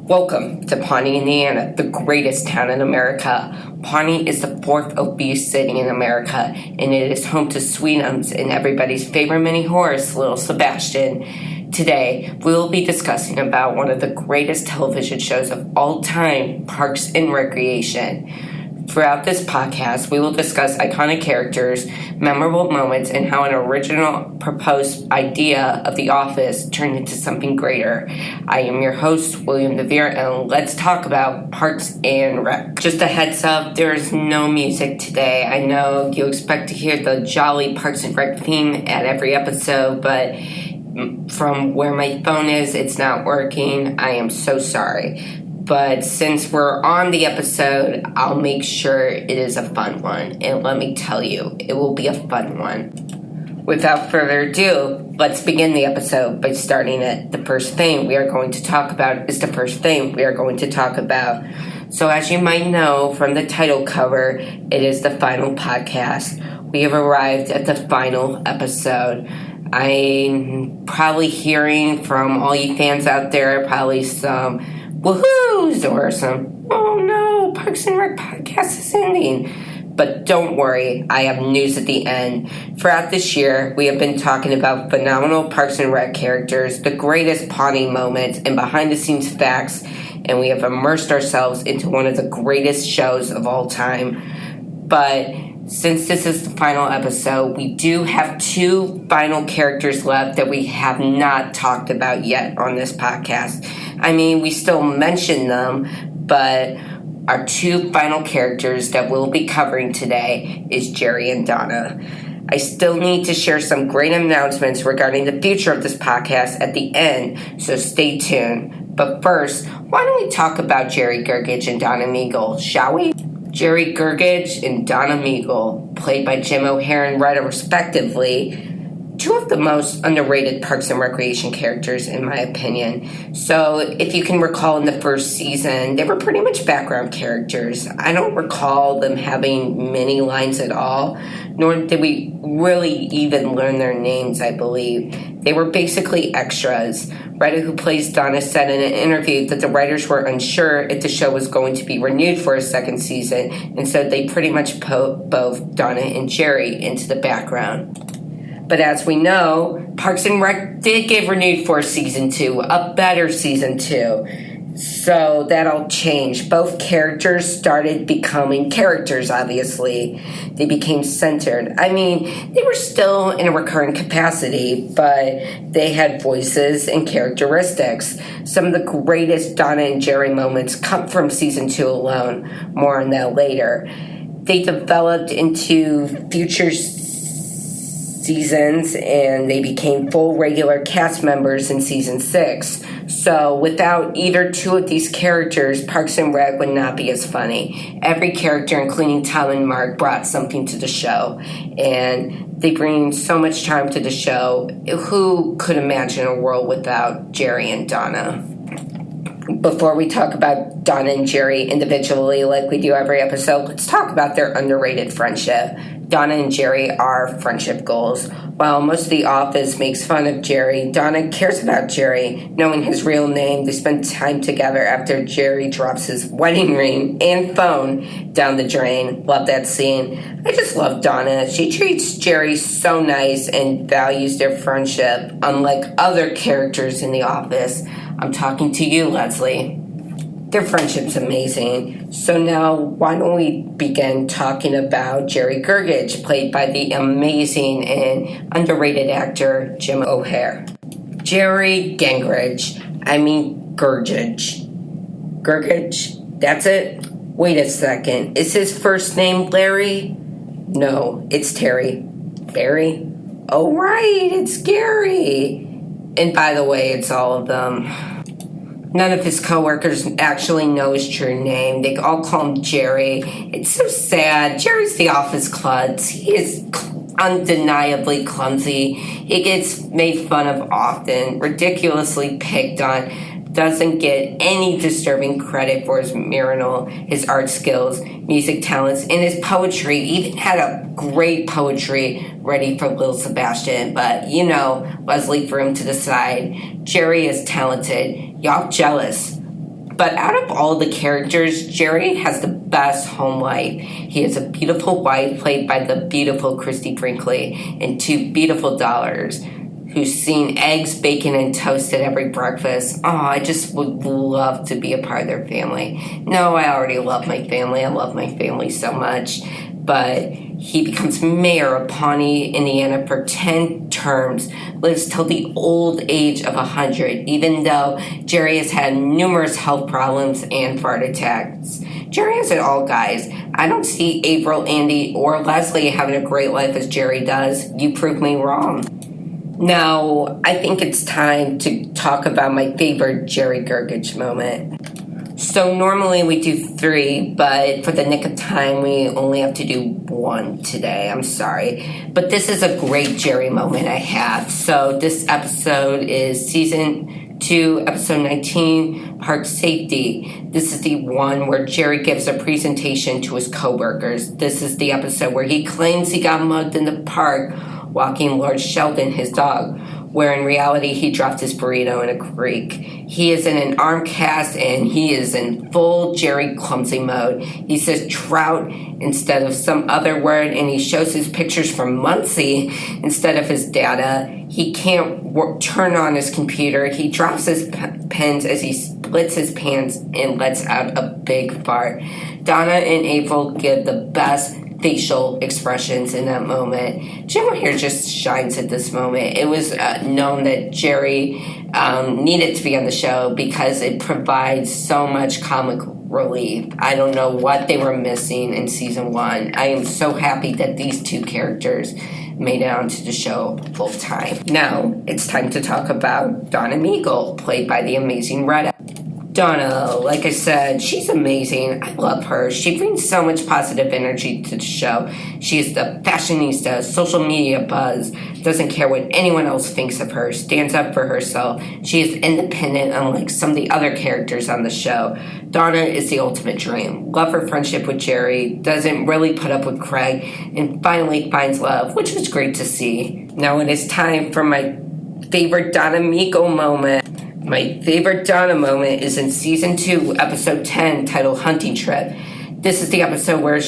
Welcome to Pawnee, Indiana, the greatest town in America. Pawnee is the fourth obese city in America, and it is home to Sweetums and everybody's favorite mini horse, Little Sebastian. Today, we will be discussing about one of the greatest television shows of all time, Parks and Recreation. Throughout this podcast, we will discuss iconic characters, memorable moments, and how an original proposed idea of The Office turned into something greater. I am your host, William DeVere, and let's talk about Parks and Rec. Just a heads up, there is no music today. I know you expect to hear the jolly Parks and Rec theme at every episode, but from where my phone is, it's not working. I am so sorry. But since we're on the episode, I'll make sure it is a fun one. And let me tell you, it will be a fun one. Without further ado, let's begin the episode by starting it. The first thing we are going to talk about is the first thing we are going to talk about. So as you might know from the title cover, it is the final podcast. We have arrived at the final episode. I'm probably hearing from all you fans out there, probably some woohoos or some, oh no, Parks and Rec podcast is ending. But don't worry, I have news at the end. Throughout this year, we have been talking about phenomenal Parks and Rec characters, the greatest Pawnee moments, and behind-the-scenes facts, and we have immersed ourselves into one of the greatest shows of all time. But since this is the final episode, we do have two final characters left that we have not talked about yet on this podcast. I mean, we still mention them, but our two final characters that we'll be covering today is Jerry and Donna. I still need to share some great announcements regarding the future of this podcast at the end, so stay tuned. But first, why don't we talk about Jerry Gergich and Donna Meagle, shall we? Jerry Gergich and Donna Meagle, played by Jim O'Heir and Retta respectively, two of the most underrated Parks and Recreation characters in my opinion. So if you can recall in the first season, they were pretty much background characters. I don't recall them having many lines at all, nor did we really even learn their names, I believe. They were basically extras. Retta, who plays Donna, said in an interview that the writers were unsure if the show was going to be renewed for a second season, and so they pretty much put both Donna and Jerry into the background. But as we know, Parks and Rec did get renewed for season 2, a better season 2. So that'll change. Both characters started becoming characters, obviously. They became centered. I mean, they were still in a recurring capacity, but they had voices and characteristics. Some of the greatest Donna and Jerry moments come from season 2 alone. More on that later. They developed into future seasons, and they became full regular cast members in season 6. So without either two of these characters, Parks and Rec would not be as funny. Every character, including Tom and Mark, brought something to the show, and they bring so much charm to the show. Who could imagine a world without Jerry and Donna? Before we talk about Donna and Jerry individually like we do every episode, let's talk about their underrated friendship. Donna and Jerry are friendship goals. While most of The Office makes fun of Jerry, Donna cares about Jerry. Knowing his real name, they spend time together after Jerry drops his wedding ring and phone down the drain. Love that scene. I just love Donna. She treats Jerry so nice and values their friendship, unlike other characters in The Office. I'm talking to you, Leslie. Their friendship's amazing. So now, why don't we begin talking about Jerry Gergich, played by the amazing and underrated actor Jim O'Heir. Jerry Gergich. Gergich? That's it? Wait a second. Is his first name Larry? No, it's Terry. Barry? Oh, right, it's Gary. And by the way, it's all of them. None of his coworkers actually know his true name. They all call him Jerry. It's so sad. Jerry's the office klutz. He is undeniably clumsy. He gets made fun of often, ridiculously picked on, doesn't get any disturbing credit for his mural, his art skills, music talents, and his poetry. Even had a great poetry ready for Little Sebastian, but you know, Leslie threw him to the side. Jerry is talented. Y'all jealous. But out of all the characters, Jerry has the best home life. He has a beautiful wife played by the beautiful Christy Brinkley and two beautiful daughters who's seen eggs, bacon, and toast at every breakfast. Oh, I just would love to be a part of their family. No, I already love my family. I love my family so much. But he becomes mayor of Pawnee, Indiana for 10 terms, lives till the old age of 100, even though Jerry has had numerous health problems and heart attacks. Jerry has it all, guys. I don't see April, Andy, or Leslie having a great life as Jerry does. You prove me wrong. Now, I think it's time to talk about my favorite Jerry Gergich moment. So normally we do 3, but for the nick of time, we only have to do 1 today. I'm sorry. But this is a great Jerry moment I have. So this episode is Season 2, Episode 19, Park Safety. This is the one where Jerry gives a presentation to his coworkers. This is the episode where he claims he got mugged in the park walking Lord Sheldon, his dog, where in reality he dropped his burrito in a creek. He is in an arm cast and he is in full Jerry Clumsy mode. He says trout instead of some other word, and he shows his pictures from Muncie instead of his data. He can't turn on his computer. He drops his pens as he splits his pants and lets out a big fart. Donna and April give the best facial expressions in that moment. Jim here just shines at this moment. It was known that Jerry needed to be on the show because it provides so much comic relief. I don't know what they were missing in season 1. I am so happy that these 2 characters made it onto the show full time. Now, it's time to talk about Donna Meagle, played by the amazing Retta. Donna, like I said, she's amazing. I love her. She brings so much positive energy to the show. She is the fashionista, social media buzz, doesn't care what anyone else thinks of her, stands up for herself. She is independent, unlike some of the other characters on the show. Donna is the ultimate dream. Love her friendship with Jerry, doesn't really put up with Craig, and finally finds love, which was great to see. Now it is time for my favorite Donna Meagle moment. My favorite Donna moment is in Season 2, Episode 10, titled Hunting Trip. This is the episode where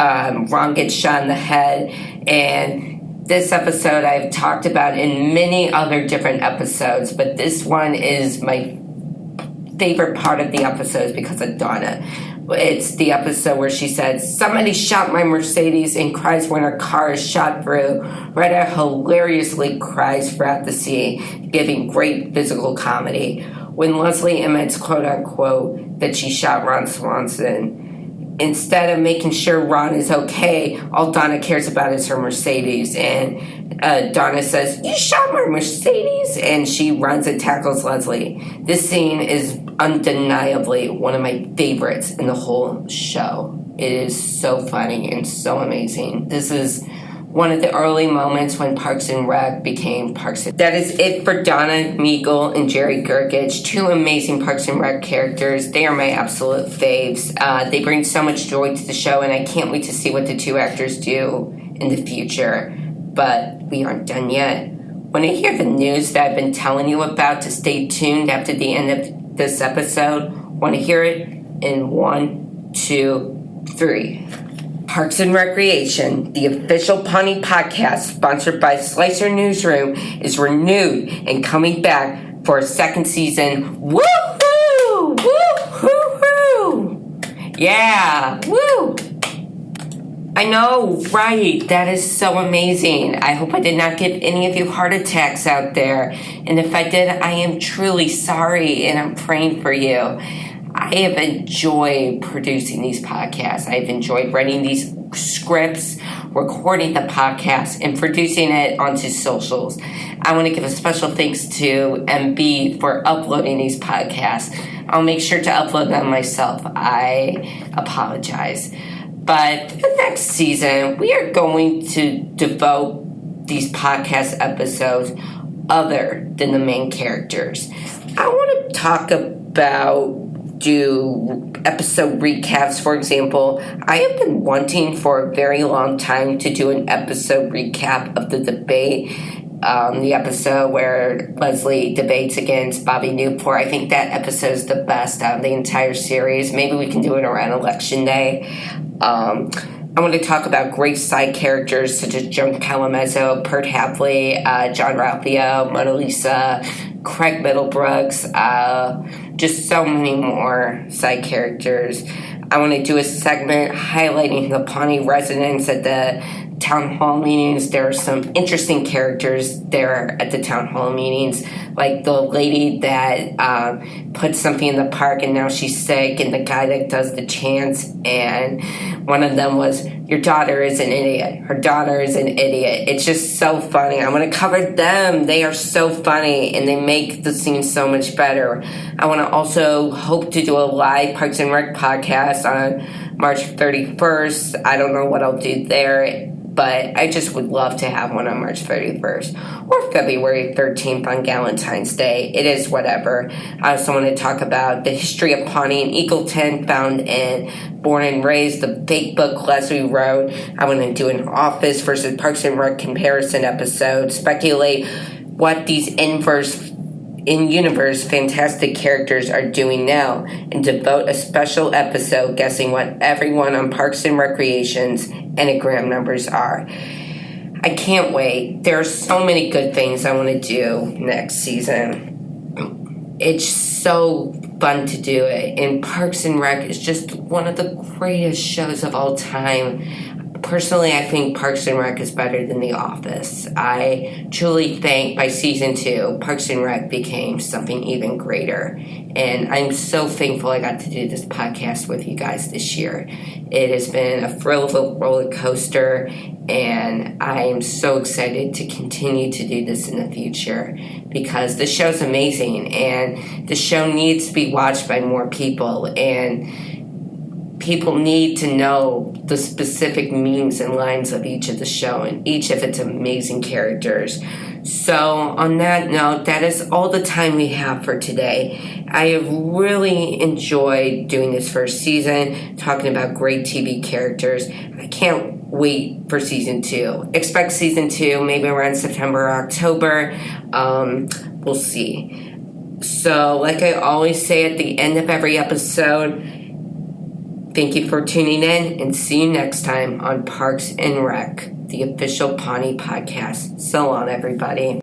Ron gets shot in the head, and this episode I've talked about in many other different episodes, but this one is my favorite part of the episode because of Donna. It's the episode where she said, "Somebody shot my Mercedes," and cries when her car is shot through. Retta hilariously cries throughout the scene, giving great physical comedy. When Leslie admits, quote-unquote, that she shot Ron Swanson, instead of making sure Ron is okay, all Donna cares about is her Mercedes. And Donna says, "You shot my Mercedes?" And she runs and tackles Leslie. This scene is undeniably one of my favorites in the whole show. It is so funny and so amazing. This is one of the early moments when Parks and Rec became Parks and Rec. That is it for Donna Meagle and Jerry Gergich, 2 amazing Parks and Rec characters. They are my absolute faves. They bring so much joy to the show, and I can't wait to see what the 2 actors do in the future. But we aren't done yet. When I hear the news that I've been telling you about, to stay tuned after the end of this episode. Want to hear it? In 1, 2, 3. Parks and Recreation, the official Pawnee podcast sponsored by Slicer Newsroom, is renewed and coming back for a 2nd season. Woo-hoo! Woo-hoo-hoo! Yeah! Woo! I know, right? That is so amazing. I hope I did not give any of you heart attacks out there. And if I did, I am truly sorry, and I'm praying for you. I have enjoyed producing these podcasts. I've enjoyed writing these scripts, recording the podcast, and producing it onto socials. I want to give a special thanks to MB for uploading these podcasts. I'll make sure to upload them myself. I apologize. But the next season, we are going to devote these podcast episodes other than the main characters. I want to talk about, do episode recaps, for example. I have been wanting for a very long time to do an episode recap of the debate the episode where Leslie debates against Bobby Newport. I think that episode is the best out of the entire series. Maybe we can do it around Election Day. I want to talk about great side characters such as Joan Calamezzo, Pert Hapley, John Ralphio, Mona Lisa, Craig Middlebrooks, just so many more side characters. I want to do a segment highlighting the Pawnee residents at the town hall meetings. There are some interesting characters there at the town hall meetings, like the lady that put something in the park and now she's sick, and the guy that does the chants, and one of them was, your daughter is an idiot. Her daughter is an idiot. It's just so funny. I want to cover them. They are so funny, and they make the scene so much better. I want to also hope to do a live Parks and Rec podcast on March 31st. I don't know what I'll do there, but I just would love to have one on March 31st or February 13th on Valentine's Day. It is whatever. I also want to talk about the history of Pawnee and Eagleton, found in Born and Raised, the fake book Leslie wrote. I want to do an Office versus Parks and Rec comparison episode, speculate what these in-universe fantastic characters are doing now, and devote a special episode guessing what everyone on Parks and Recreation's Enneagram numbers are. I can't wait. There are so many good things I want to do next season. It's so fun to do it, and Parks and Rec is just one of the greatest shows of all time. Personally, I think Parks and Rec is better than The Office. I truly think by season 2, Parks and Rec became something even greater. And I'm so thankful I got to do this podcast with you guys this year. It has been a thrill of a roller coaster, and I am so excited to continue to do this in the future because the show's amazing, and the show needs to be watched by more people, and people need to know the specific memes and lines of each of the show and each of its amazing characters. So on that note, that is all the time we have for today. I have really enjoyed doing this first season, talking about great TV characters. I can't wait for season 2. Expect season 2 maybe around September or October. We'll see. So like I always say at the end of every episode, thank you for tuning in, and see you next time on Parks and Rec, the official Pawnee podcast. So long, everybody.